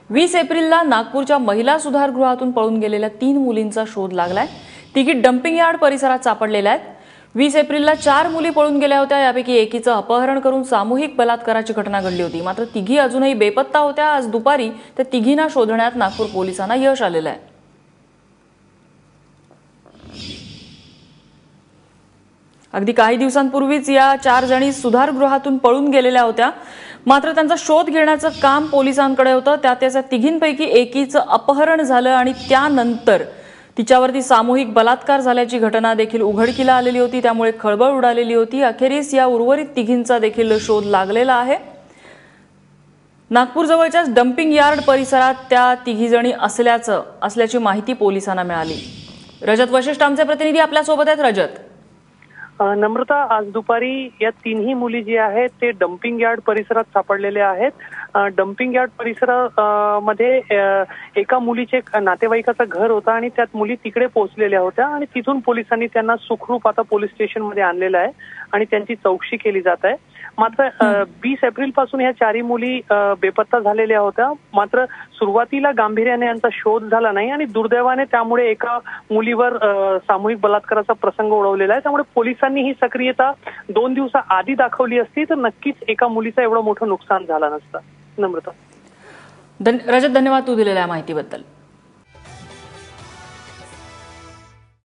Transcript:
20 एप्रिलला नागपूरच्या महिला सुधारगृहातून पळून गेलेल्या 3 मुलींचा शोध लागलाय। तिघी डम्पिंग यार्ड परिसरात सापडलेल्या आहेत। 20 एप्रिलला 4 मुली पळून गेल्या होत्या। यापैकी एकीचं अपहरण करून सामूहिक बलात्काराची घटना घडली होती। मात्र तिघी अजूनही बेपत्ता होत्या। आज दुपारी त्या तिघींना शोधण्यात नागपूर पोलिसांना यश आलेलं आहे। अगदी काही दिवसांपूर्वीच या 4 जणी सुधारगृहातून पळून गेलेल्या होत्या। मात्र त्यांचा शोध घेण्याचं काम पोलिसांकडे होतं। त्याच्या तिघींपैकी एकीचं अपहरण झालं आणि त्यानंतर तिच्यावरती सामूहिक बलात्कार झाल्याची घटना देखील उघडकीला आलेली होती। त्यामुळे खळबळ उडालेली होती। अखेरीस या उर्वरित तिघींचा देखील शोध लागलेला आहे। नागपूर जवळच्या डम्पिंग यार्ड परिसरात त्या तिघी जणी असल्याची माहिती पोलिसांना मिळाली। रजत वशिष्ठ आमचे प्रतिनिधी आपल्या सोबत आहेत। रजत, नम्रता, आज दुपारी या तिन्ही मुली जी आहेत ते डम्पिंग यार्ड परिसरात सापडलेल्या आहेत। डम्पिंग यार्ड परिसरामध्ये एका मुलीचे नातेवाईकाचं घर होतं आणि त्यात मुली तिकडे पोहोचलेल्या होत्या आणि तिथून पोलिसांनी त्यांना सुखरूप आता पोलीस स्टेशनमध्ये आणलेलं आहे आणि त्यांची चौकशी केली जात आहे। मात्र 20 एप्रिल पासून ह्या 4 मुली बेपत्ता झालेल्या होत्या। मात्र सुरुवातीला गांभीर्याने यांचा शोध झाला नाही आणि दुर्दैवाने त्यामुळे एका मुलीवर सामूहिक बलात्काराचा प्रसंग ओढवलेला आहे। त्यामुळे पोलिसांनी ही सक्रियता 2 दिवसाआधी दाखवली असती तर नक्कीच एका मुलीचं एवढं मोठं नुकसान झालं नसतं। नम्रता, रजत, धन्यवाद तू दिलेल्या माहितीबद्दल।